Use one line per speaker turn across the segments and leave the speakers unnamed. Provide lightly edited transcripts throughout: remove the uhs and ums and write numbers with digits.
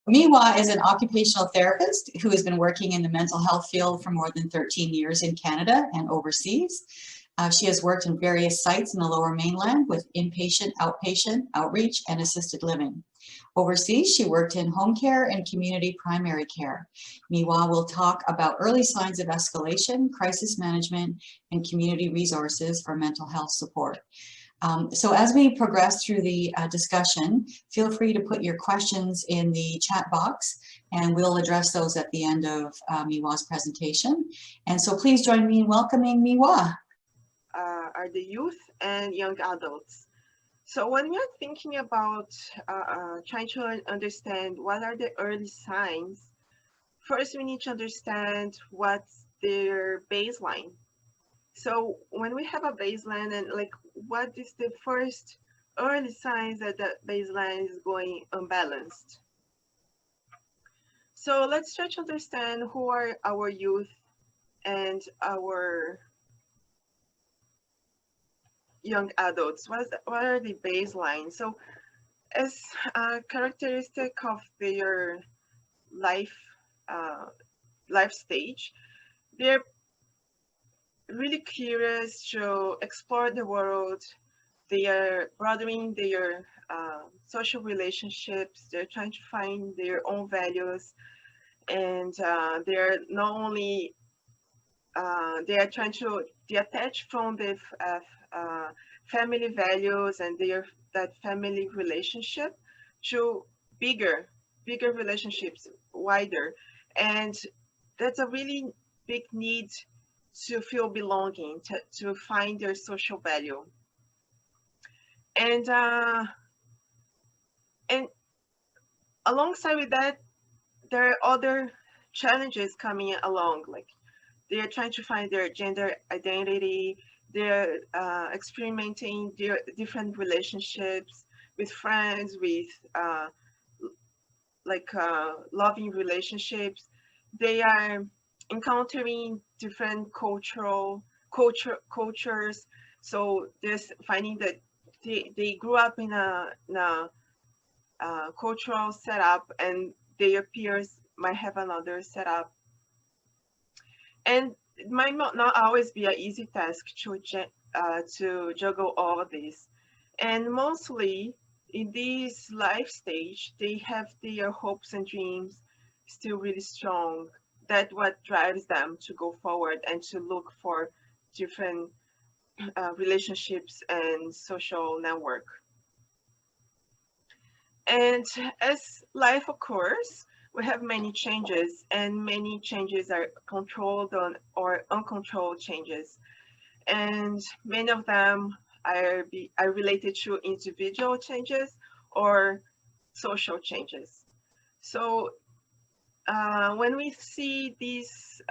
Miwa is an occupational therapist who has been working in the mental health field for more than 13 years in Canada and overseas. She has worked in various sites in the Lower Mainland with inpatient, outpatient, outreach, and assisted living. Overseas, she worked in home care and community primary care. Miwa will talk about early signs of escalation, crisis management, and community resources for mental health support. So as we progress through the discussion, feel free to put your questions in the chat box and we'll address those at the end of Miwa's presentation. And so please join me in welcoming Miwa.
Are the youth and young adults. So when we are thinking about trying to understand what are the early signs, first we need to understand what's their baseline. So when we have a baseline and like what is the first early signs that the baseline is going unbalanced. So let's try to understand who are our youth and our young adults. What are the baselines? So as a characteristic of their life life stage, they're really curious to explore the world. They are broadening their social relationships. They're trying to find their own values, and they're not only they are trying to detach from the family values and that family relationship to bigger relationships, wider, and that's a really big need to feel belonging, to find their social value. And alongside with that, there are other challenges coming along, like they are trying to find their gender identity, they're experimenting their different relationships with friends, with loving relationships. They are encountering different cultures. So there's finding that they grew up in a cultural setup, and their peers might have another setup. And it might not always be an easy task to juggle all of this. And mostly in this life stage, they have their hopes and dreams still really strong. That's what drives them to go forward and to look for different relationships and social network. And as life occurs, we have many changes, and many changes are controlled or uncontrolled changes. And many of them are related to individual changes or social changes. So when we see these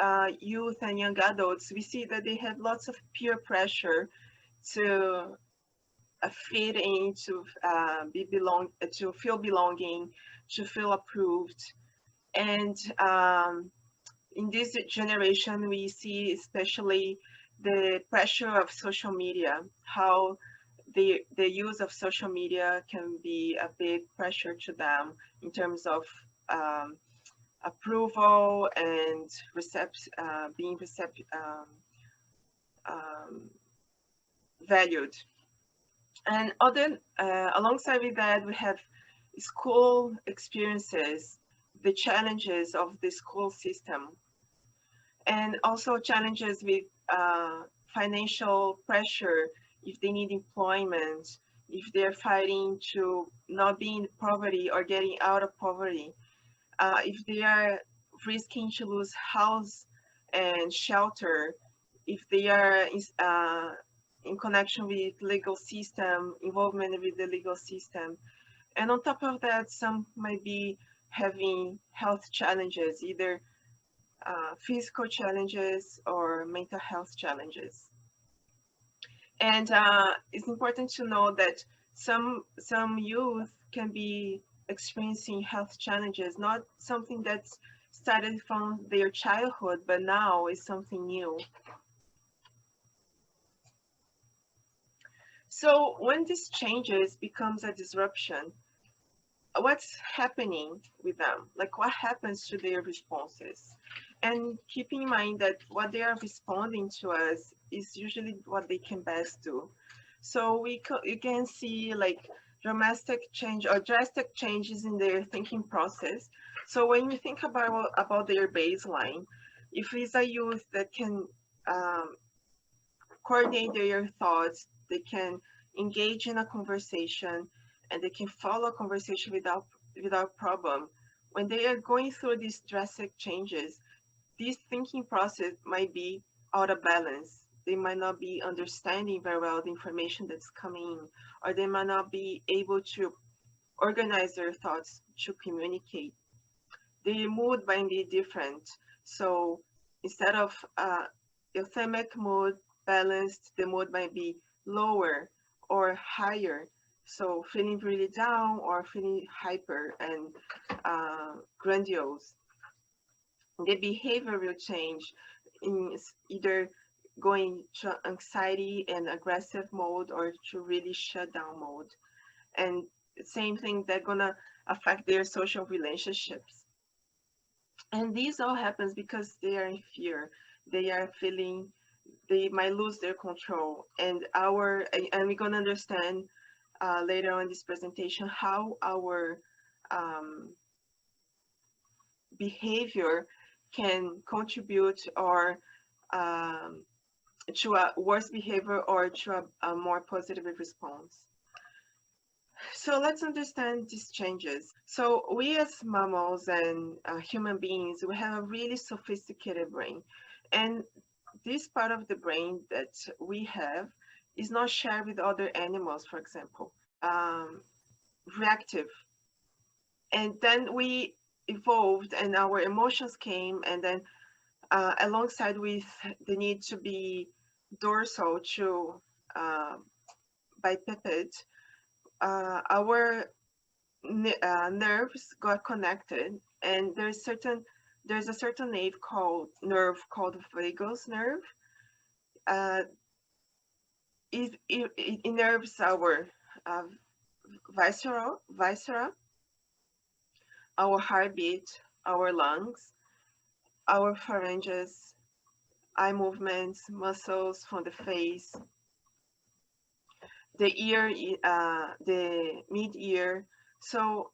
youth and young adults, we see that they have lots of peer pressure to fit in, to to feel belonging, to feel approved. And in this generation, we see especially the pressure of social media, how the use of social media can be a big pressure to them in terms of approval and being valued. And alongside with that, we have school experiences, the challenges of the school system, and also challenges with financial pressure if they need employment, if they're fighting to not be in poverty or getting out of poverty, if they are risking to lose house and shelter, if they are in connection with legal system, involvement with the legal system. And on top of that, some might be having health challenges, either physical challenges or mental health challenges. And it's important to know that some youth can be experiencing health challenges, not something that's started from their childhood, but now is something new. So when this changes becomes a disruption, what's happening with them, like what happens to their responses, and keeping in mind that what they are responding to us is usually what they can best do. So you can see like drastic changes in their thinking process. So when you think about their baseline, if it's a youth that can um, coordinate their thoughts, they can engage in a conversation, and they can follow a conversation without problem. When they are going through these drastic changes, this thinking process might be out of balance. They might not be understanding very well the information that's coming in, or they might not be able to organize their thoughts to communicate. The mood might be different. So instead of euphemic mood, balanced, the mood might be lower or higher. So feeling really down or feeling hyper and grandiose. The behavior will change in either going to anxiety and aggressive mode or to really shut down mode. And same thing, they're gonna affect their social relationships. And this all happens because they are in fear. They are feeling they might lose their control. And we're gonna understand later on in this presentation how our behavior can contribute or to a worse behavior or to a more positive response. So let's understand these changes. So we as mammals and human beings, we have a really sophisticated brain. And this part of the brain that we have is not shared with other animals, for example, reactive. And then we evolved and our emotions came, and then alongside with the need to be dorsal to biped, our nerves got connected, and there's a certain nerve called vagus nerve. It innerves our uh, viscera, our heartbeat, our lungs, our pharynges, eye movements, muscles from the face, the ear, the mid-ear. So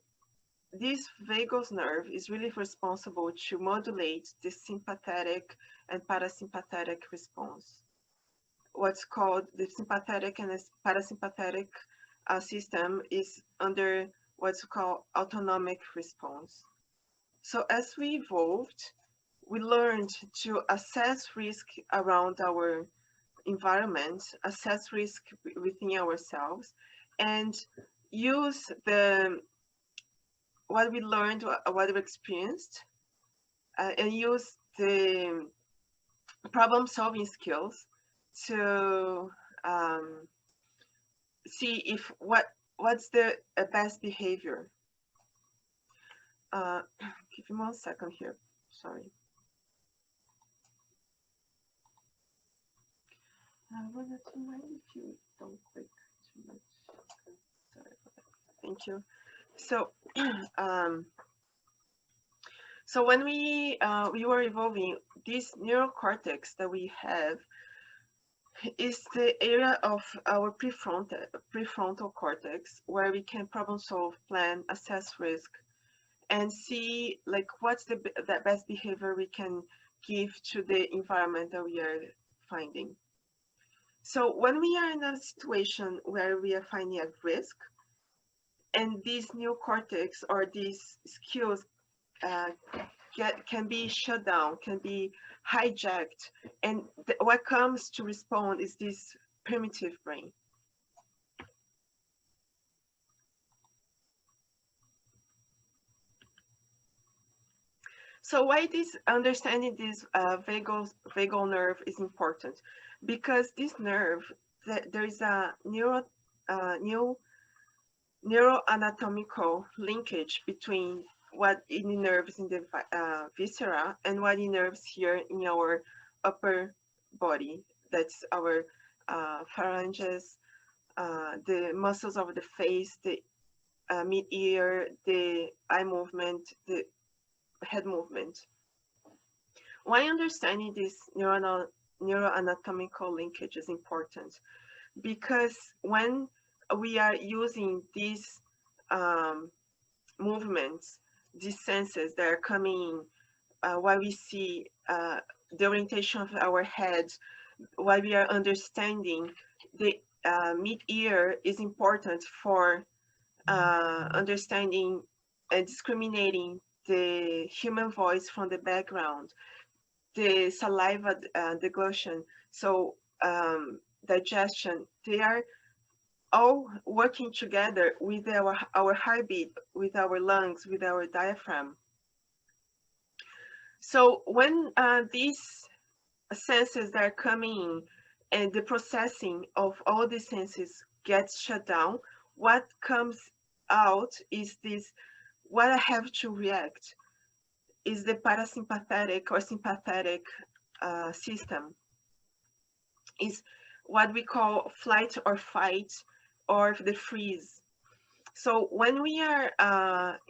this vagus nerve is really responsible to modulate the sympathetic and parasympathetic response. What's called the sympathetic and parasympathetic system is under what's called autonomic response. So as we evolved, we learned to assess risk around our environment, assess risk within ourselves, and use what we learned, what we experienced, and use the problem-solving skills to see if what's the best behavior. Give me 1 second here. Sorry. I wanted to mind if you don't click too much. Okay, sorry about that. Thank you. So, so when we were evolving, this neurocortex that we have is the area of our prefrontal cortex where we can problem solve, plan, assess risk, and see like what's the best behavior we can give to the environment that we are finding. So when we are in a situation where we are finding a risk, and these new cortex or these skills can be shut down, can be hijacked, and what comes to respond is this primitive brain. So why understanding this vagal nerve is important? Because this nerve, there is a neuroanatomical linkage between what it innerves in the viscera and what innerves here in our upper body. That's our pharynges, the muscles of the face, the mid-ear, the eye movement, the head movement. Why understanding this neuroanatomical linkage is important? Because when we are using these movements, these senses that are coming in, while we see the orientation of our head, while we are understanding the mid-ear is important for understanding and discriminating the human voice from the background, the saliva deglution, so digestion, they are all working together with our heartbeat, with our lungs, with our diaphragm. So when these senses that are coming in and the processing of all the senses gets shut down, what comes out is this, what I have to react is the parasympathetic or sympathetic system, is what we call flight or fight or the freeze. So when we are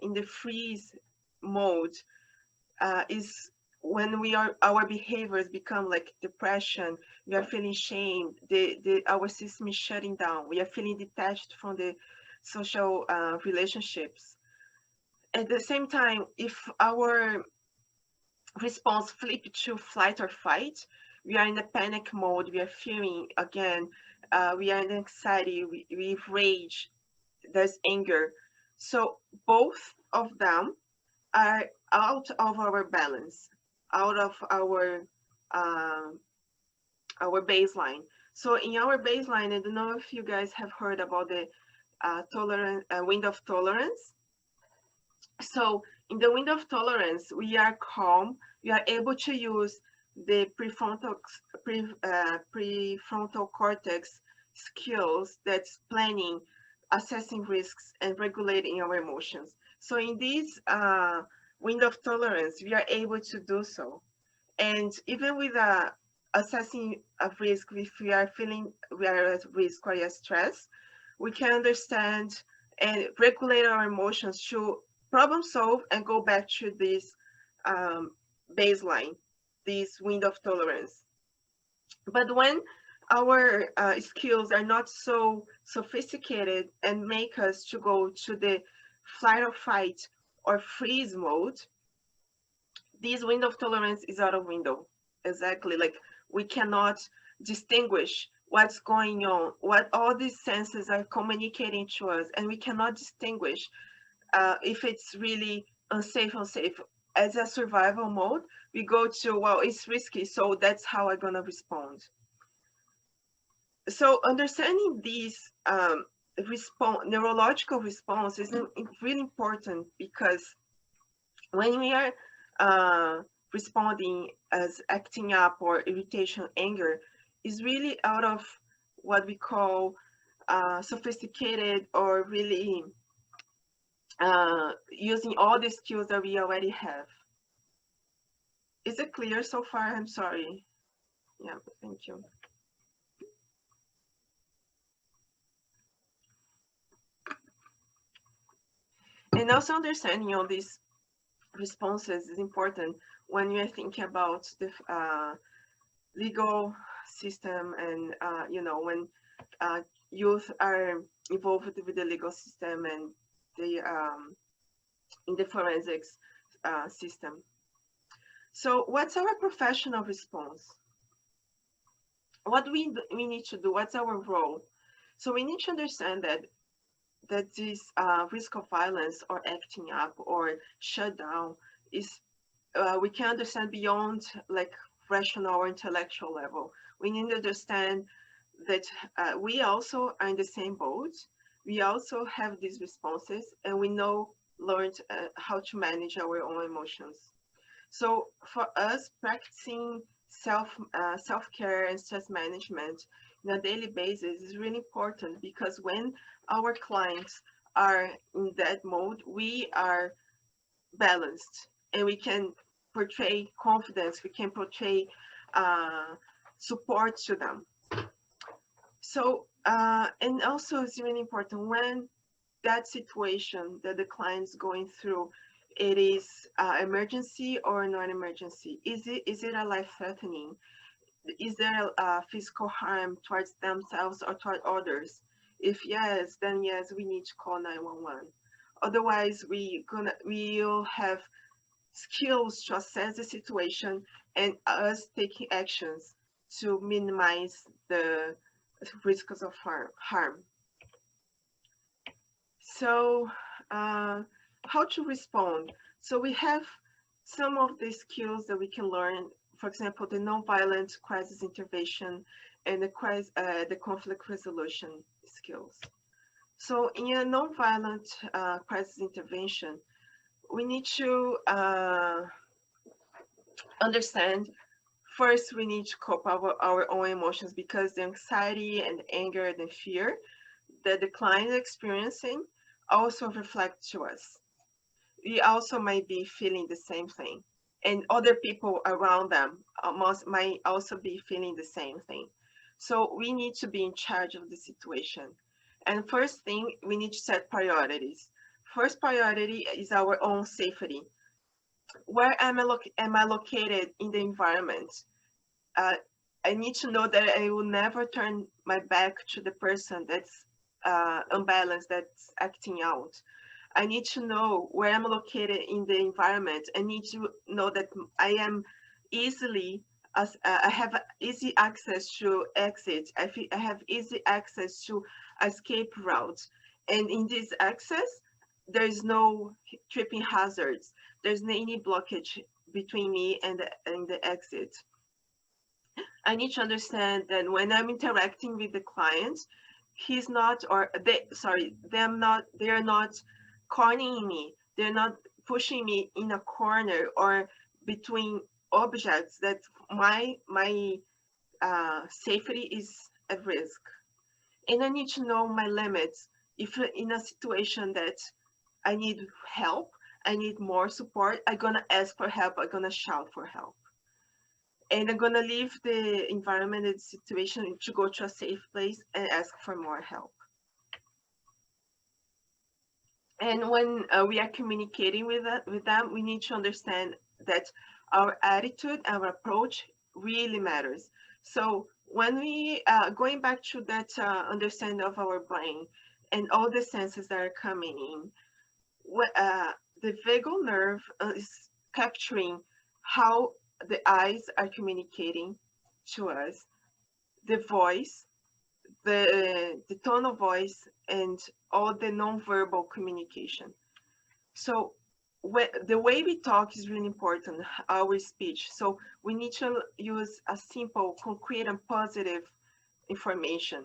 in the freeze mode, is when our behaviors become like depression, we are feeling shame, our system is shutting down, we are feeling detached from the social relationships. At the same time, if our response flip to flight or fight, we are in a panic mode, we are fearing again, we are in anxiety, we have rage, there's anger. So both of them are out of our balance, out of our baseline. So in our baseline, I don't know if you guys have heard about the window of tolerance. So in the window of tolerance, we are calm. We are able to use the prefrontal cortex skills, that's planning, assessing risks, and regulating our emotions. So in this window of tolerance, we are able to do so. And even with assessing of risk, if we are feeling we are at risk or at stress, we can understand and regulate our emotions to problem solve and go back to this baseline, this window of tolerance. But when our skills are not so sophisticated and make us to go to the flight or fight or freeze mode, this window of tolerance is out of window. Exactly, like we cannot distinguish what's going on, what all these senses are communicating to us, and we cannot distinguish if it's really unsafe. As a survival mode, we go to, well, it's risky, so that's how I'm gonna respond. So understanding these neurological response is really important, because when we are responding as acting up or irritation, anger, is really out of what we call sophisticated or really using all the skills that we already have. Is it clear so far? I'm sorry. Yeah, thank you. And also understanding all these responses is important when you're thinking about the legal system, and when youth are involved with the legal system and the in the forensics system. So what's our professional response? What we need to do? What's our role? So we need to understand that this risk of violence or acting up or shut down is we can understand beyond like rational or intellectual level. We need to understand that we also are in the same boat. We also have these responses, and we learned how to manage our own emotions. So for us, practicing self-care and stress management on a daily basis is really important, because when our clients are in that mode, we are balanced and we can portray confidence, we can portray support to them. So, and also it's really important when that situation that the client's going through, it is emergency or non-emergency. Is it a life-threatening? Is there a physical harm towards themselves or toward others? If yes, then yes, we need to call 911. Otherwise, we'll have skills to assess the situation and us taking actions to minimize the risks of harm. So how to respond? So we have some of the skills that we can learn, for example, the nonviolent crisis intervention and the conflict resolution skills. So in a nonviolent crisis intervention, we need to understand, first we need to cope our own emotions, because the anxiety and anger and fear that the client is experiencing also reflect to us. We also might be feeling the same thing, and other people around them might also be feeling the same thing. So we need to be in charge of the situation. And first thing, we need to set priorities. First priority is our own safety. Where am I located in the environment? I need to know that I will never turn my back to the person that's unbalanced, that's acting out. I need to know where I'm located in the environment. I need to know that I am easily, I have easy access to exit. I have easy access to escape routes. And in this access, there is no tripping hazards. There's no any blockage between me and the exit. I need to understand that when I'm interacting with the client, he's not, or they, sorry, they are not cornering me. They're not pushing me in a corner or between objects that my safety is at risk. And I need to know my limits. If in a situation that I need help, I need more support, I'm gonna ask for help, I'm gonna shout for help. And I'm gonna leave the environment and the situation to go to a safe place and ask for more help. And when we are communicating with them, we need to understand that our attitude, our approach really matters. So when we, going back to that understanding of our brain and all the senses that are coming in, the vagal nerve is capturing how the eyes are communicating to us, the voice, the tone of voice, and all the nonverbal communication. So the way we talk is really important, our speech. So we need to use a simple, concrete, and positive information,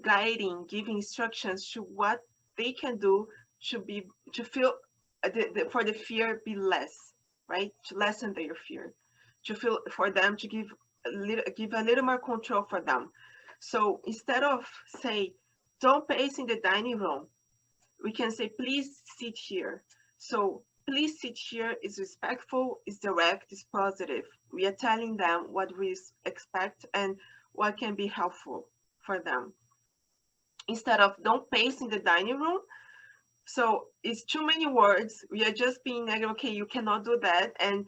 guiding, giving instructions to what they can do to feel for the fear be less, right? To lessen their fear, to feel for them to give a little more control for them. So instead of say, don't pace in the dining room, we can say, please sit here. So please sit here is respectful, is direct, is positive. We are telling them what we expect and what can be helpful for them. Instead of don't pace in the dining room, so it's too many words. We are just being negative. Okay, you cannot do that. And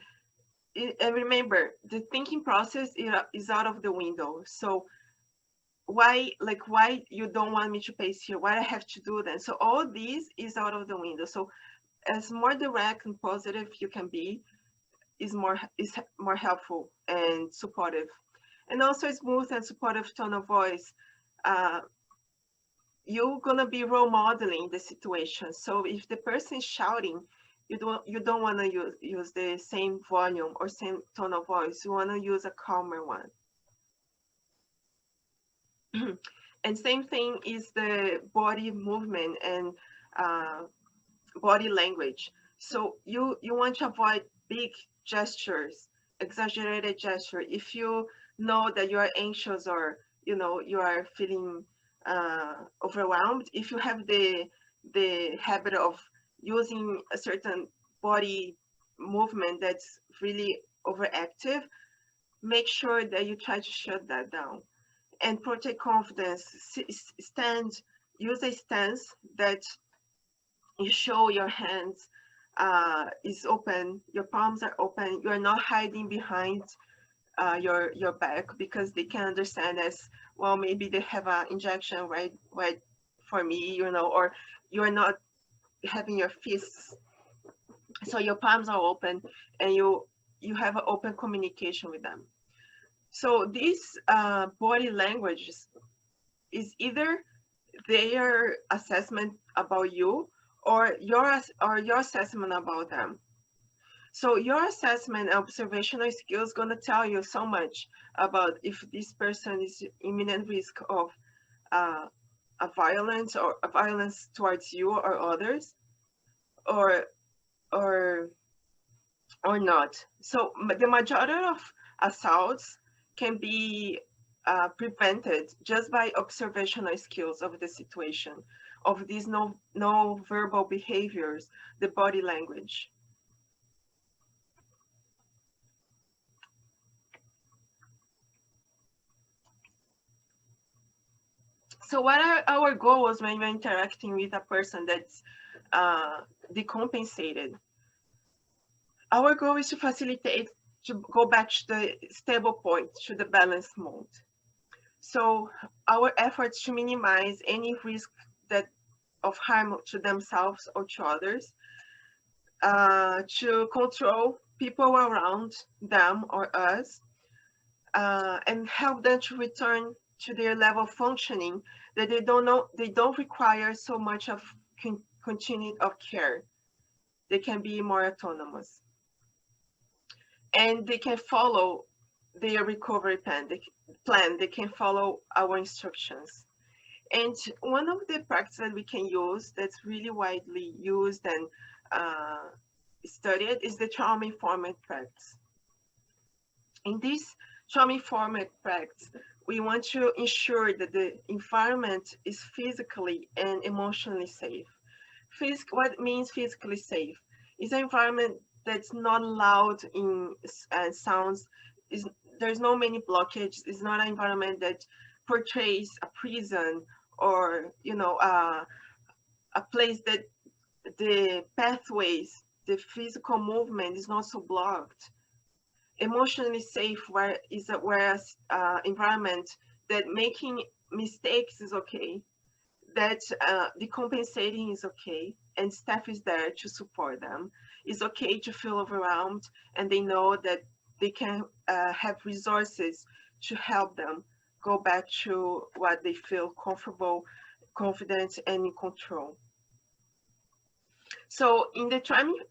remember, the thinking process is out of the window. So why you don't want me to pace here? Why I have to do that? So all this is out of the window. So as more direct and positive you can be, is more helpful and supportive. And also smooth and supportive tone of voice. You're gonna be role modeling the situation. So if the person is shouting, you don't want to use the same volume or same tone of voice. You want to use a calmer one. And same thing is the body movement and body language. So you want to avoid big gestures, exaggerated gesture. If you know that you are anxious or you are feeling overwhelmed, if you have the habit of using a certain body movement that's really overactive, make sure that you try to shut that down. And protect confidence. Use a stance that You show your hands is open, your palms are open. You're not hiding behind your back, because they can understand as well. Maybe they have an injection right for me, you know, or you're not having your fists. So your palms are open, and you have an open communication with them. So this body language is either their assessment about you, or your assessment about them. So your assessment and observational skills gonna tell you so much about if this person is imminent risk of uh, a violence towards you or others, or or or not. So the majority of assaults can be prevented just by observational skills of the situation, of these no verbal behaviors, the body language. So what are our goals when we're interacting with a person that's decompensated? Our goal is to facilitate, to go back to the stable point, to the balanced mode. So our efforts to minimize any risk that of harm to themselves or to others, to control people around them or us, and help them to return to their level of functioning, that they don't require so much of continuity of care. They can be more autonomous, and they can follow their recovery plan. They can follow our instructions. And one of the practices that we can use that's really widely used and studied is the trauma-informed practice. In this trauma-informed practice, we want to ensure that the environment is physically and emotionally safe. What means physically safe? Is an environment that's not loud in sounds. There's no many blockages. It's not an environment that portrays a prison, or a place that the pathways, the physical movement is not so blocked. Emotionally safe is a environment that making mistakes is okay, that decompensating is okay, and staff is there to support them. It's okay to feel overwhelmed, and they know that they can have resources to help them go back to what they feel comfortable, confident, and in control. So in the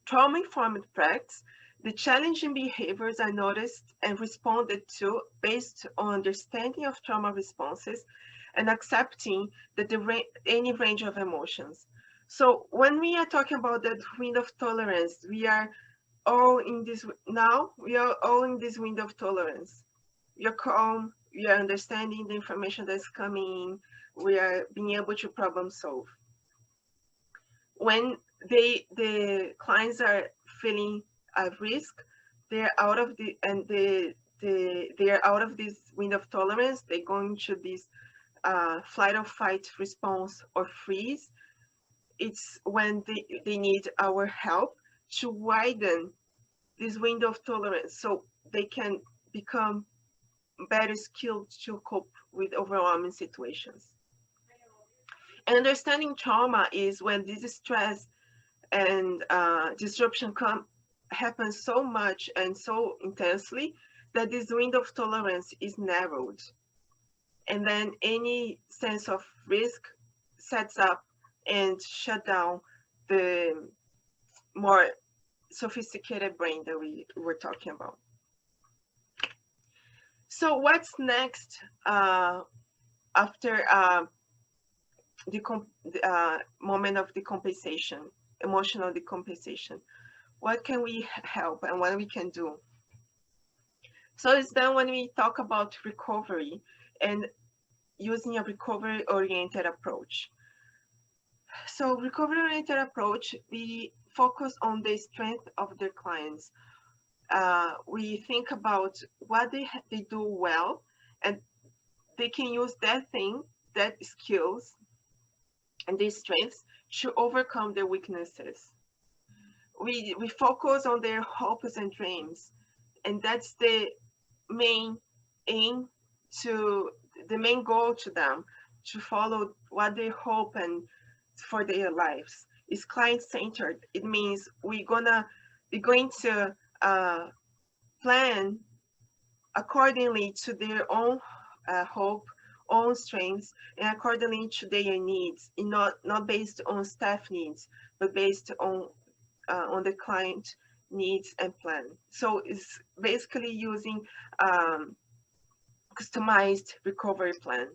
trauma-informed practice, the challenging behaviors are noticed and responded to based on understanding of trauma responses and accepting that any range of emotions. So when we are talking about that window of tolerance, we are all in this window of tolerance. We are calm, we are understanding the information that's coming in, we are being able to problem solve. When the clients are feeling at risk, they're out of they're out of this window of tolerance. They go into this flight or fight response or freeze. It's when they need our help to widen this window of tolerance, so they can become better skilled to cope with overwhelming situations. And understanding trauma is when this stress and disruption happens so much and so intensely that this window of tolerance is narrowed. And then any sense of risk sets up and shut down the more sophisticated brain that we were talking about. So what's next after the moment of decompensation, emotional decompensation? What can we help and what we can do? So it's then when we talk about recovery and using a recovery-oriented approach. So recovery-oriented approach, we focus on the strength of their clients. We think about what they do well, and they can use that skills and their strengths to overcome their weaknesses. We focus on their hopes and dreams, and that's the main aim to the main goal to them, to follow what they hope and for their lives. It's client-centered. It means we're going to plan accordingly to their own hope, own strengths, and accordingly to their needs, and not based on staff needs, but based on the client needs and plan. So it's basically using customized recovery plan.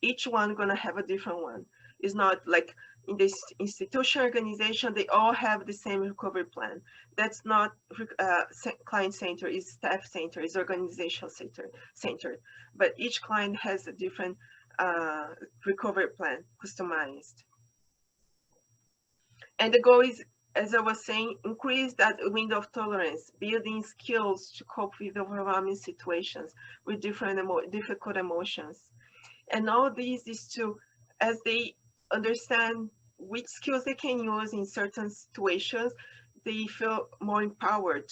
Each one gonna have a different one. It's not like in this institution organization, they all have the same recovery plan. That's not client center, is staff center, is organizational center. But each client has a different recovery plan, customized. And the goal is, as I was saying, increase that window of tolerance, building skills to cope with overwhelming situations, with difficult emotions. And all this is to, as they understand which skills they can use in certain situations, they feel more empowered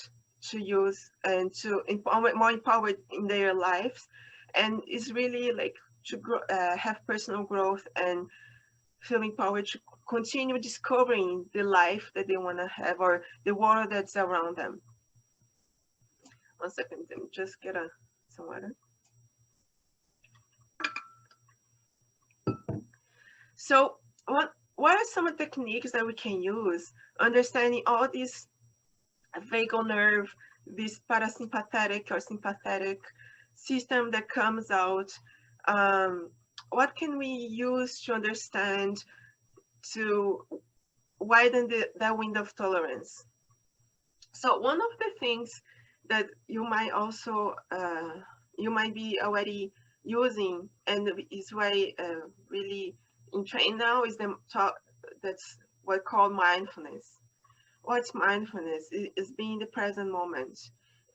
to use and to more empowered in their lives. And it's really like to have personal growth and feel empowered to continue discovering the life that they want to have or the world that's around them. 1 second, let me just get some water. So what are some techniques that we can use, understanding all these vagal nerve, this parasympathetic or sympathetic system that comes out? What can we use to understand, to widen that window of tolerance? So one of the things that you might also, you might be already using, and is why really in train now, is that's what called mindfulness. What's mindfulness? It is being the present moment.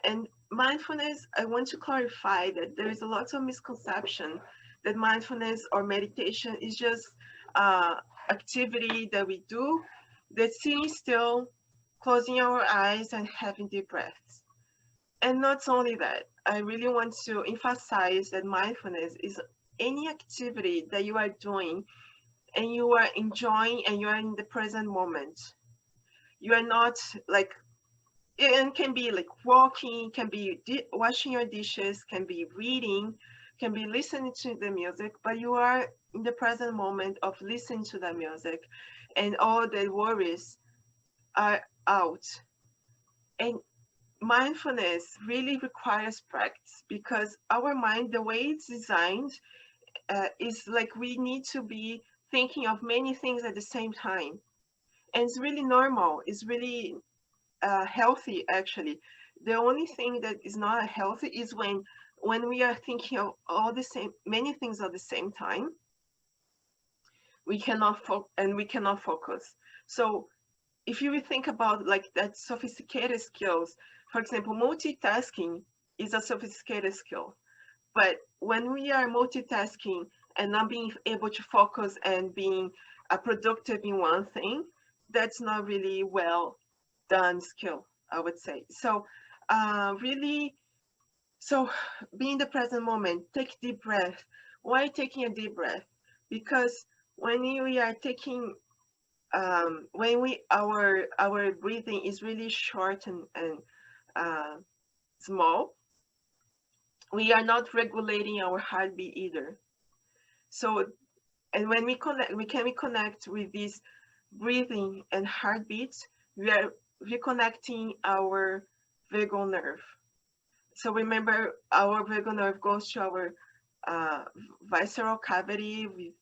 And mindfulness, I want to clarify that there is a lot of misconception that mindfulness or meditation is just activity that we do, that sitting still, closing our eyes and having deep breaths. And not only that, I really want to emphasize that mindfulness is any activity that you are doing and you are enjoying and you are in the present moment. You are not like, it can be like walking, can be washing your dishes, can be reading, can be listening to the music, but you are in the present moment of listening to the music and all the worries are out. And mindfulness really requires practice, because our mind, the way it's designed, is like we need to be thinking of many things at the same time. And it's really normal. It's really healthy, actually. The only thing that is not healthy is when we are thinking of many things at the same time. We cannot focus. So if you think about like that sophisticated skills, for example, multitasking is a sophisticated skill. But when we are multitasking and not being able to focus and being productive in one thing, that's not really well done skill, I would say. So really, so be in the present moment, take deep breath. Why taking a deep breath? Because when we are taking, when our breathing is really short and small, we are not regulating our heartbeat either. So, and when we connect, we can reconnect with this breathing and heartbeat. We are reconnecting our vagal nerve. So remember, our vagal nerve goes to our visceral cavity with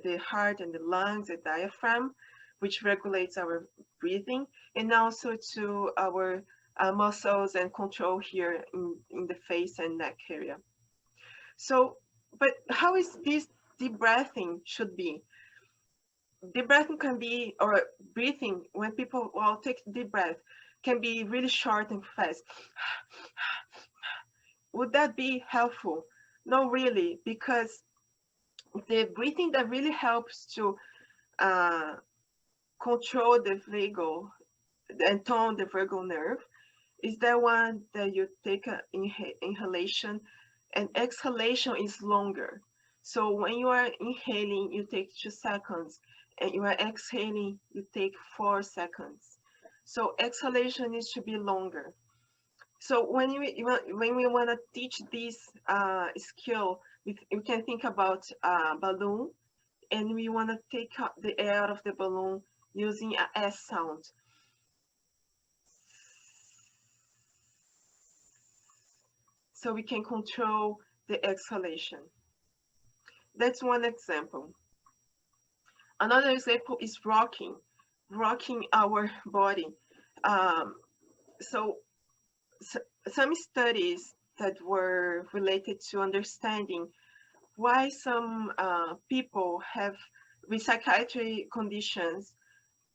the heart and the lungs, the diaphragm, which regulates our breathing, and also to our muscles and control here in the face and neck area. So, but how is this deep breathing should be? Deep breathing can be, or breathing, when people take deep breath, can be really short and fast. Would that be helpful? No, really, because the breathing that really helps to control the vagal and tone the vagal nerve is the one that you take an inhalation and exhalation is longer. So when you are inhaling, you take 2 seconds, and you are exhaling, you take 4 seconds. So exhalation needs to be longer. So when we want to teach this skill, we can think about a balloon, and we want to take out the air out of the balloon using a S sound. So we can control the exhalation. That's one example. Another example is rocking our body. So some studies that were related to understanding why some people have with psychiatric conditions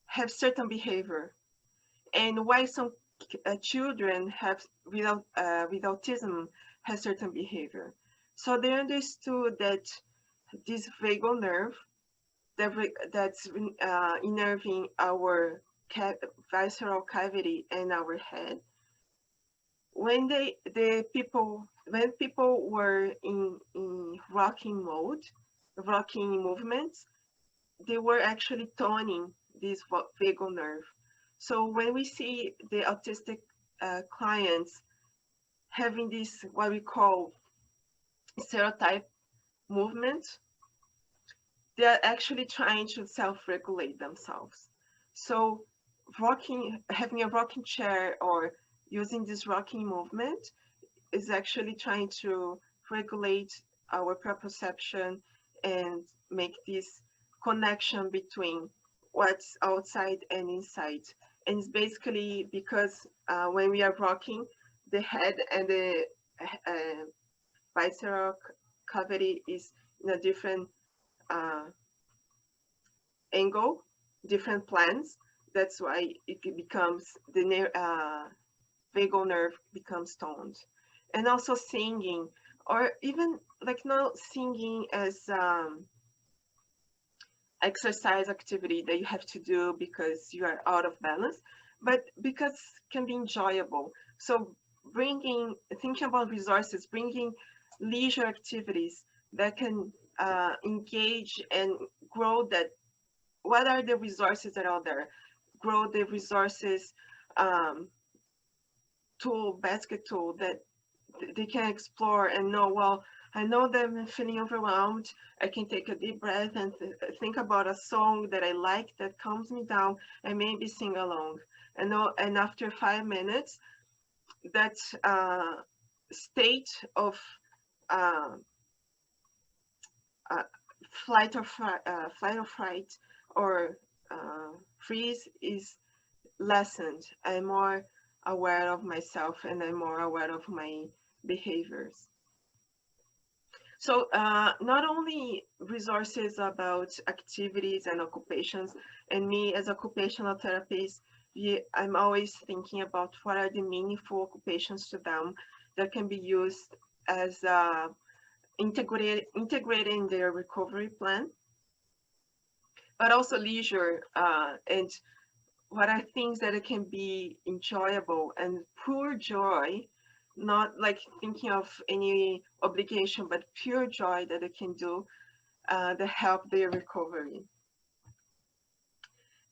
have certain behavior, and why some children have with autism have certain behavior. So they understood that this vagal nerve that's innerving our visceral cavity and our head. When people were in rocking mode, rocking movements, they were actually toning this vagal nerve. So when we see the autistic clients having this, what we call stereotype movement, they're actually trying to self-regulate themselves. So having a rocking chair or using this rocking movement is actually trying to regulate our perception and make this connection between what's outside and inside. And it's basically because when we are rocking, the head and the visceral cavity is in a different angle, different planes. That's why it becomes the vagal nerve becomes toned. And also singing, or even like not singing as exercise activity that you have to do because you are out of balance, but because can be enjoyable. So thinking about resources, bringing leisure activities that can engage and grow that. What are the resources that are out there? Grow the resources basket tool that they can explore and know, well, I know that I'm feeling overwhelmed. I can take a deep breath and think about a song that I like that calms me down and maybe sing along. And after 5 minutes, that state of uh, flight or fright or freeze is lessened. I'm more aware of myself and I'm more aware of my behaviors. So not only resources about activities and occupations, and me as occupational therapist, I'm always thinking about what are the meaningful occupations to them that can be used as integrated in their recovery plan, but also leisure and what are things that it can be enjoyable and pure joy, not like thinking of any obligation, but pure joy that it can do that help their recovery.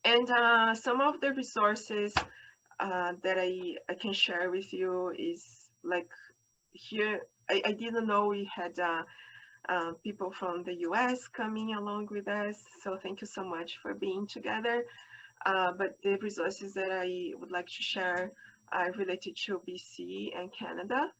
And some of the resources that I can share with you is like here, I didn't know we had people from the US coming along with us, so thank you so much for being together. But the resources that I would like to share are related to BC and Canada.